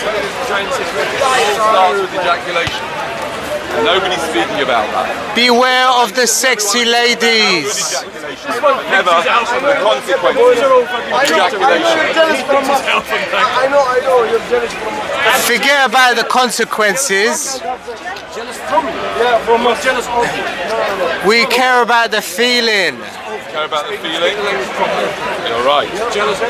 It all starts with ejaculation. Nobody's speaking about that. Beware of the sexy ladies. Never the consequences of ejaculation. I know, you're jealous from me. Forget about the consequences. Jealous from me? Yeah, from us. Jealous of you. We care about the feeling. Care about the feeling? You're right. Jealous of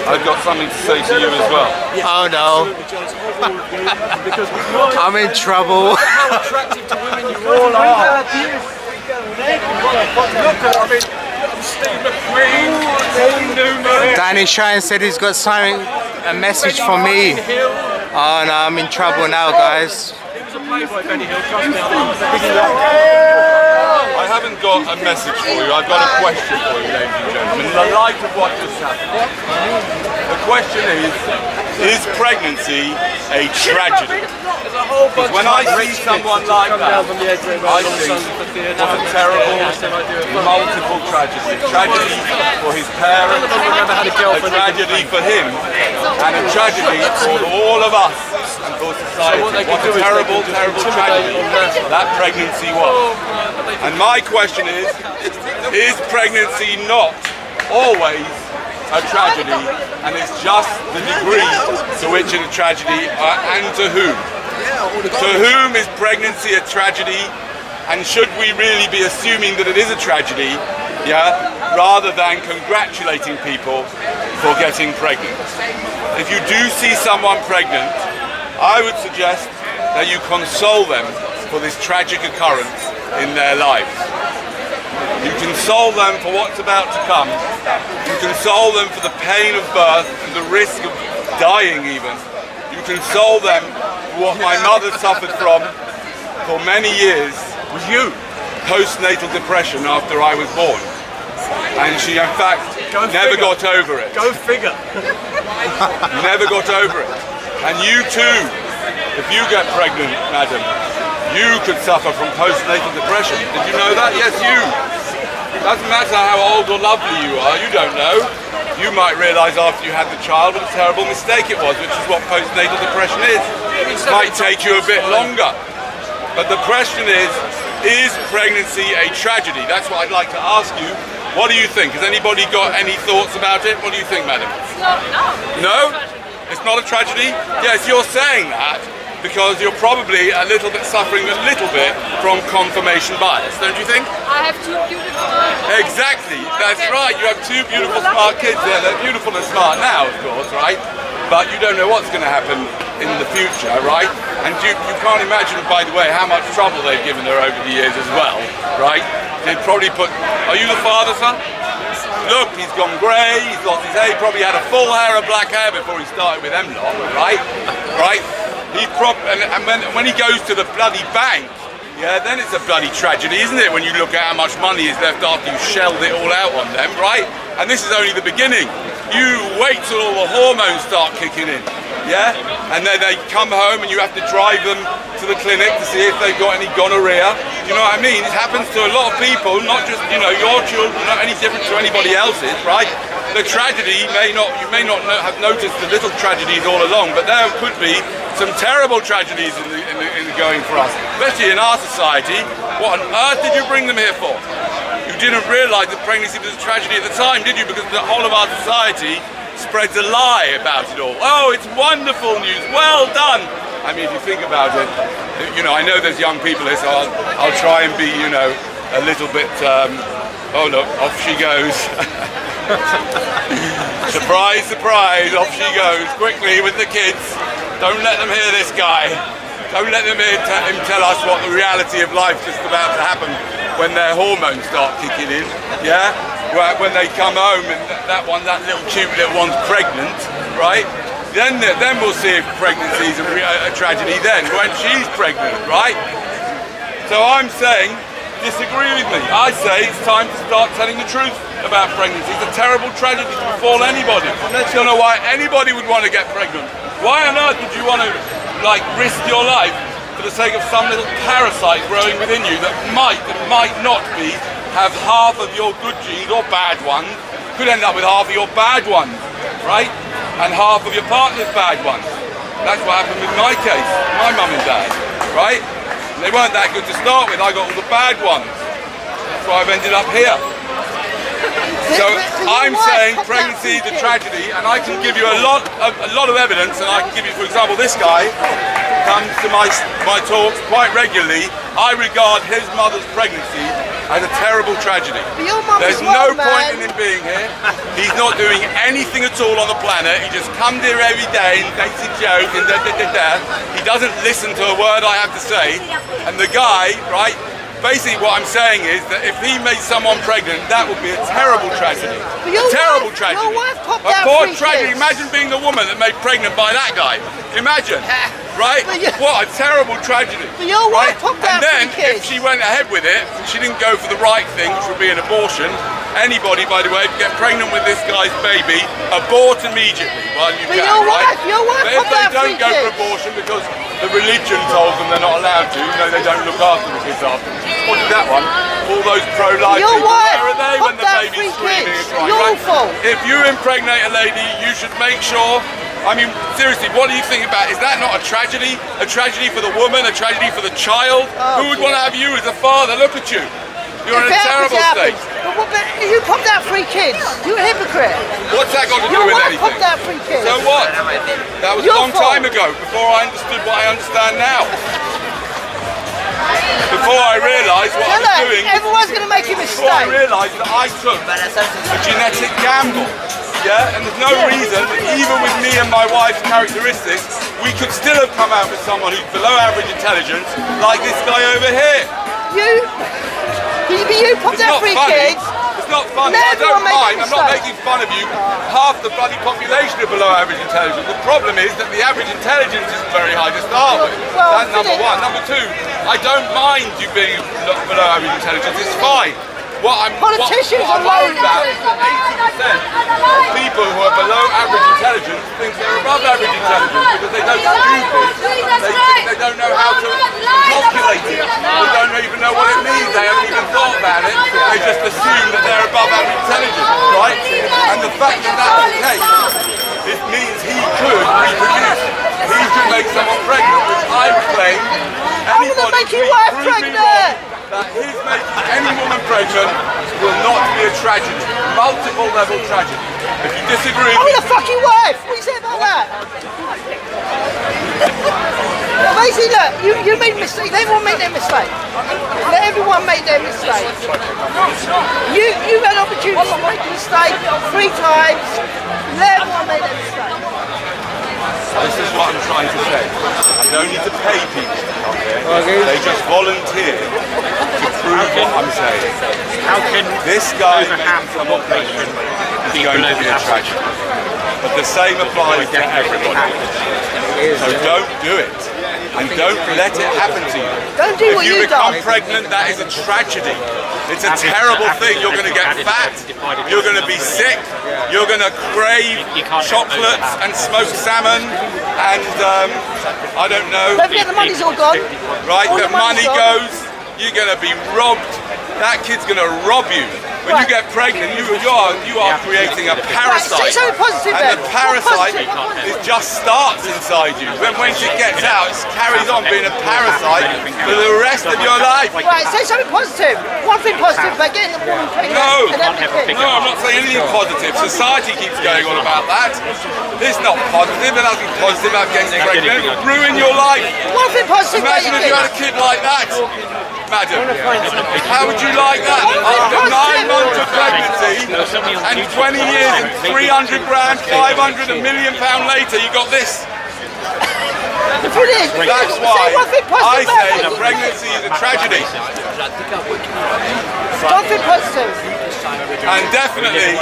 I've got something to say to you as well. Oh no. because I'm in trouble. how attractive to women you all are. Look at, I mean, Steve McQueen, Newman. Danny Shine said he's got something, a message for me. Oh no, I'm in trouble now, guys. He was a playboy, Benny Hill, trust me. I haven't got a message for you, I've got a question for you, ladies and gentlemen. In the light of what just happened, the question is pregnancy a tragedy? When I see someone like that, I think what a terrible, multiple tragedy. Tragedy for his parents, a tragedy for him, and a tragedy for all of us and for society. What a terrible, terrible tragedy that pregnancy was. And my question is pregnancy not always a tragedy, and it's just the degree to which it's a tragedy, and to whom? To whom is pregnancy a tragedy, and should we really be assuming that it is a tragedy, rather than congratulating people for getting pregnant? If you do see someone pregnant, I would suggest that you console them for this tragic occurrence in their lives. You console them for what's about to come. You console them for the pain of birth and the risk of dying even. You console them for what my mother suffered from for many years with you. Postnatal depression after I was born. And she in fact never got over it. Go figure. Never got over it. And you too, if you get pregnant, madam, you could suffer from postnatal depression. Did you know that? Yes, you. Doesn't matter how old or lovely you are, you don't know. You might realise after you had the child what a terrible mistake it was, which is what postnatal depression is. It might take you a bit longer. But the question is pregnancy a tragedy? That's what I'd like to ask you. What do you think? Has anybody got any thoughts about it? What do you think, madam? No? It's not a tragedy? Yes, you're saying that because you're probably a little bit suffering a little bit from confirmation bias, don't you think? I have two beautiful... Exactly, that's right. You have two beautiful smart kids there. They're beautiful and smart now, of course, right? But you don't know what's going to happen in the future, right? And you can't imagine, by the way, how much trouble they've given her over the years as well, right? They'd probably put... Are you the father, son? Look, he's gone grey, he's lost his hair, he probably had a full hair of black hair before he started with them lot, right? Right? And when he goes to the bloody bank, then it's a bloody tragedy, isn't it? When you look at how much money is left after you shelled it all out on them, right? And this is only the beginning. You wait till all the hormones start kicking in, and then they come home and you have to drive them to the clinic to see if they've got any gonorrhea. You know what I mean? It happens to a lot of people, not just your children, not any different to anybody else's, right? The tragedy you may not have noticed the little tragedies all along, but there could be some terrible tragedies in the going for us, especially in our society. What on earth did you bring them here for? You didn't realise that pregnancy was a tragedy at the time, did you? Because the whole of our society spreads a lie about it all. Oh, it's wonderful news, well done. I mean, if you think about it, I know there's young people here, so I'll try and be, a little bit, oh look, off she goes. Surprise, surprise, off she goes, quickly with the kids. Don't let them hear this guy. Don't let them hear him tell us what the reality of life is about to happen when their hormones start kicking in, when they come home and that little cute little one's pregnant, right? Then we'll see if pregnancy is a tragedy then, when she's pregnant, right? So I'm saying, disagree with me. I say it's time to start telling the truth about pregnancy. It's a terrible tragedy to befall anybody. I don't know why anybody would want to get pregnant. Why on earth would you want to risk your life for the sake of some little parasite growing within you that might not have half of your good genes or bad ones, could end up with half of your bad ones, right? And half of your partner's bad ones. That's what happened with my case, my mum and dad, right? They weren't that good to start with. I got all the bad ones. That's why I've ended up here. So I'm saying pregnancy is a tragedy, and I can give you a lot of evidence, and I can give you, for example, this guy comes to my talks quite regularly. I regard his mother's pregnancy as a terrible tragedy. There's no point in him being here. He's not doing anything at all on the planet. He just comes here every day and makes a joke and da. He doesn't listen to a word I have to say. And the guy, right, basically what I'm saying is that if he made someone pregnant, that would be a terrible tragedy. A terrible tragedy. Your wife popped A out poor 3 tragedy. kids. Imagine being the woman that made pregnant by that guy. Imagine. Right? What a terrible tragedy. But your wife popped out And then, 3 kids. if she went ahead with it, she didn't go for the right thing, which would be an abortion. Anybody, by the way, get pregnant with this guy's baby, abort immediately while you But can, your right? wife But if popped they out 3 don't go for kids. abortion because the religion told them they're not allowed to, you know, they don't look after the kids afterwards. What did that one? All those pro-life Your people, wife where are they when the popped out baby's 3 screaming kids. and crying, Your right? fault. If you impregnate a lady, you should make sure. I mean, seriously, what do you think about? Is that not a tragedy? A tragedy for the woman, a tragedy for the child? Who would want to have you as a father? Look at you. You're in a terrible state. But you popped out 3 kids. You're a hypocrite. What's that got to do Your with wife anything? popped out 3 kids. So what? That was a Your long fault. time ago, before I understood what I understand now. Before I realised what I was Look, doing. everyone's going to make a Before I mistake. realised that I took a genetic gamble. Yeah, and there's no reason that even with me and my wife's characteristics, we could still have come out with someone who's below average intelligence, like this guy over here. You popped It's out not 3 funny. kids. It's not funny. Let I don't everyone make mind. I'm not mistakes. making fun of you. Half the bloody population are below average intelligence. The problem is that the average intelligence isn't very high to start with. Well, That's number one. Number two, I don't mind you being below average intelligence. It's fine. Politicians what are I'm worried low. about is that 80% of people who are below average intelligence think they're above average intelligence because they don't stupid. They don't know how to calculate it. They don't even know what it means. They haven't even thought about it. They just assume that they're above average intelligence, right? And the fact that that's the case, it means he could reproduce. He could make someone pregnant, which I claim I'm going to make your wife pregnant. that his making any woman pregnant will not be a tragedy, multiple level tragedy. If you disagree I'm with going to fuck your wife. What do you say about that? Basically, look, you made a mistake. Let everyone make their mistake. Let everyone make their mistake. You had opportunity to make a mistake 3 times. Let everyone make their mistake. this is what I'm trying to say. I don't need to pay people to come here. They just volunteer to prove what I'm saying. How can This guy making someone pregnant is going to be a tragedy. But the same applies to everybody. So don't do it. And don't let it happen to you. Don't do what If you you've become done. pregnant, that is a tragedy. It's a terrible thing. You're going to get fat. You're going to be sick. You're going to crave chocolates and smoked salmon. And I don't know. Don't forget the money's all gone. Right, All the money money's gone. goes. You're going to be robbed. That kid's going to rob you. When you get pregnant, you are creating a parasite. Say something positive And then. the parasite, What positive? it just starts inside you. Then once it gets out, it carries on being a parasite for the rest of your life. Right, say something positive. One thing positive about getting the woman pregnant No. and everything. No, I'm not saying anything positive. Society keeps going on about that. It's not positive. There's nothing positive about getting pregnant. It'll ruin your life. One thing positive about Imagine your if you had kids. a kid like that. Madam, how would you like that? After 9 months of pregnancy and 20 years and 300 grand, 500, £1 million later, you got this. That's why I say pregnancy is a tragedy. One thing positive. And definitely,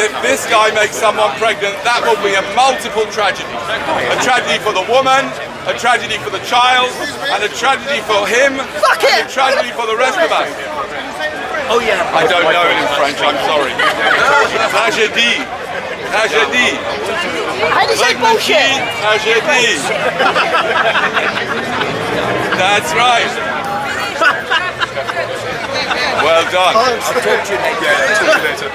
if this guy makes someone pregnant, that will be a multiple tragedy. A tragedy for the woman, a tragedy for the child, and a tragedy for him, Fuck and it! a tragedy for the rest of us. Oh yeah. I don't know it in French, I'm sorry. Tragedy. Tragedy. How do you say bullshit? Tragedy. That's right. Well done. I'll talk to you later. Yeah, talk to you later.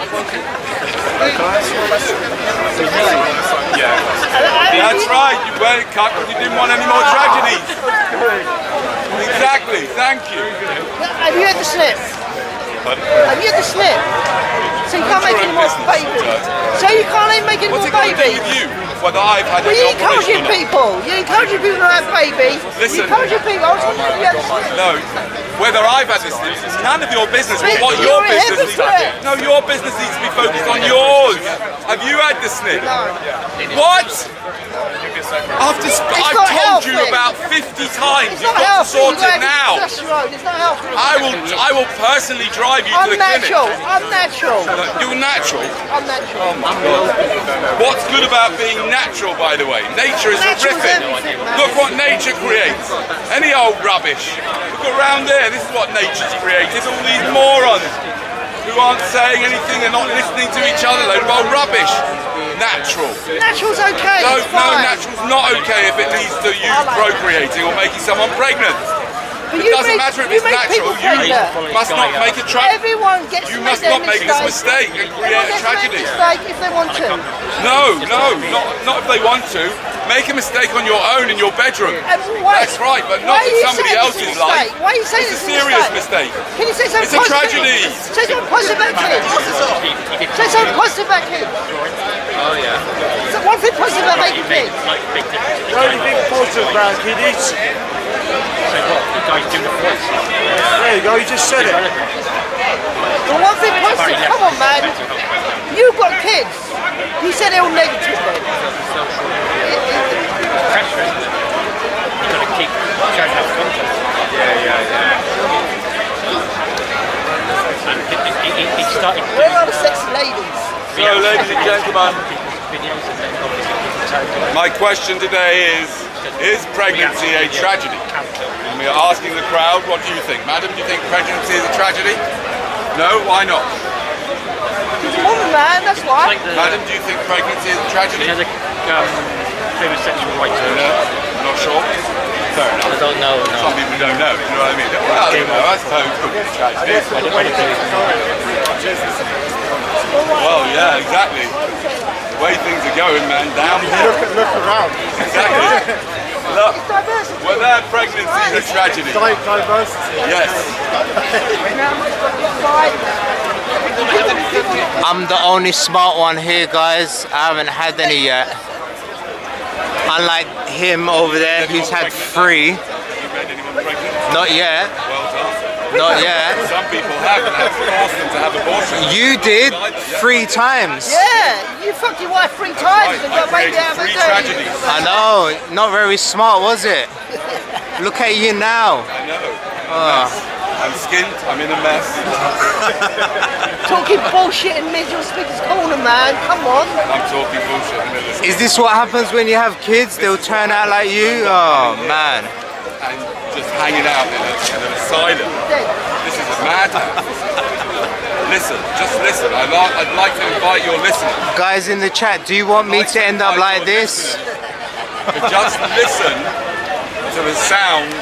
That's right. You weren't cut because you didn't want any more tragedies. Exactly. Thank you. Have you had the slip? Have you had the slip? So you can't make any more babies. So you can't even make any more What's it got to do babies. with you? Whether I've had Well, an you encouraging operation or not? people. You encouraging people to have babies. Listen. You encouraging people. I was wondering if you had the slip. No. Whether I've had this, it's none of your business. But What you're your a business needs. hypocrite. No, your business needs to be focused on yours. Have you had the snip? What? After I've not told you healthy. about 50 times, It's you've not got to healthy. sort it Like, now. That's right. It's not healthy. I will personally drive you to I'm the clinic. natural. I'm natural. You're natural. I'm natural. What's good about being natural, by the way? Nature is Natural's horrific. everything, man. Look what nature creates. Any old rubbish. Look around there. This is what nature's created. All these morons who aren't saying anything. They're not listening to each other. Load of old rubbish. Natural. Natural's okay. No, it's no, fine. natural's not okay if it leads to you procreating or making someone pregnant. But It doesn't matter if it's natural. You must not make a tragedy. Everyone gets You to must their not make this mistake and create a tragedy. Mistake if they want to. No, not if they want to. Make a mistake on your own in your bedroom. And why- That's right, but why not are in you somebody saying else's it's a life. mistake? Why are you saying It's a it's a serious mistake? mistake. Can you say something It's a positive? tragedy. Say something positive about kids. Say something positive about kids. Oh yeah. So one thing positive about making kids. The only thing positive about kiddies. There you go, you just said it. Well, one thing positive. Come on, man. You've got kids. You said they're all negative then. Pressure, isn't it? You've got to keep showing up content. And he started Where are the sexy ladies? So, ladies and gentlemen, videos and then obviously my question today is pregnancy a tragedy? And we are asking the crowd, what do you think? Madam, do you think pregnancy is a tragedy? No? Why not? She's a woman, man. That's why. like the, Madam, do you think pregnancy is a tragedy? you know, the famous sexual rights. No? Not sure? Fair enough. I don't know. Some people don't know, you know what I mean? Well, you know, I suppose it could be a tragedy. Well, yeah, exactly. The way things are going, man, downhill. Look around. Exactly. Look, It's diversity. well, their pregnancy is a tragedy. Diversity. Yes. I'm the only smart one here, guys. I haven't had any yet. Unlike him over there, who's had 3. You made anyone pregnant? Not yet. Well done. Not yet. Some people have and have forced them to have abortions. You did 3 times. Yeah, you fucked your wife 3 times and I got baby created out of 3 a day. tragedies. I know. Not very smart, was it? Look at you now. I know. I'm skint, I'm in a mess. Talking bullshit in middle speaker's corner, man. Come on. I'm talking bullshit in the middle of Is this what happens when you have kids? They'll turn out like you? Oh, man. and just hanging out in an asylum. This is a madhouse. Listen, just listen. I'd like to invite your listeners Guys in the chat, do you want me to end up like this? to just listen to the sound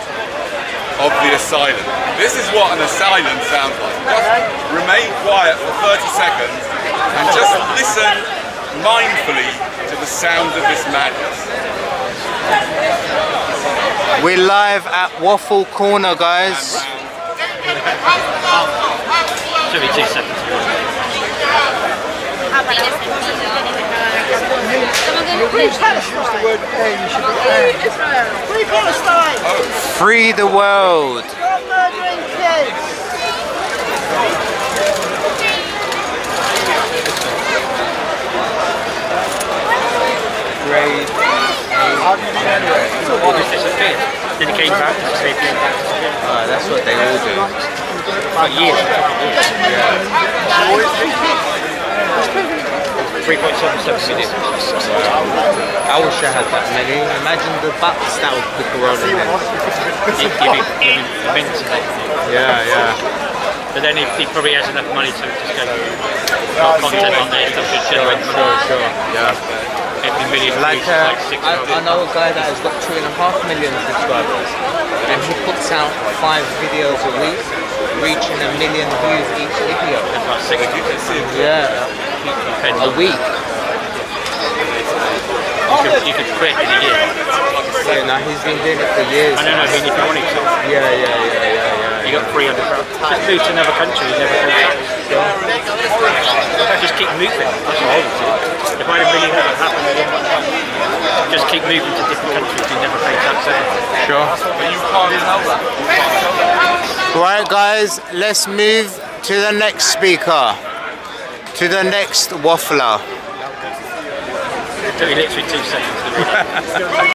of the asylum. This is what an asylum sounds like. Just remain quiet for 30 seconds and just listen mindfully to the sound of this madness. We're live at Waffle Corner, guys. 72 seconds. Free Palestine. Free Palestine. Free the world. Stop murdering kids. Great. Or just disappeared. Then he came back, disappeared. That's what they all do. For years. 3.77 million. I wish I had that many. Imagine the butts that would pick around in there. You'd be immense. Yeah. But then he probably has enough money to just go put content on there, stuff should generate money. Sure. Yeah. Every million Like, views is like 6 I know a guy that has got 2.5 million subscribers, and he puts out 5 videos a week, reaching 1 million views each video. That's like 60. Yeah, a week. You could quit in a year. Yeah, no, he's been doing it for years. I don't know, I mean, if you wanted to. Yeah. You got 300 pounds. Just move to another country, you never pay tax. Just keep moving. That's what I would do. If I had $1 million happen, just keep moving to different countries, you never pay tax there. Sure. But you can't tell that. You can't tell that. Right, guys, let's move to the next speaker, to the next waffler. It took me literally 2 seconds to read that.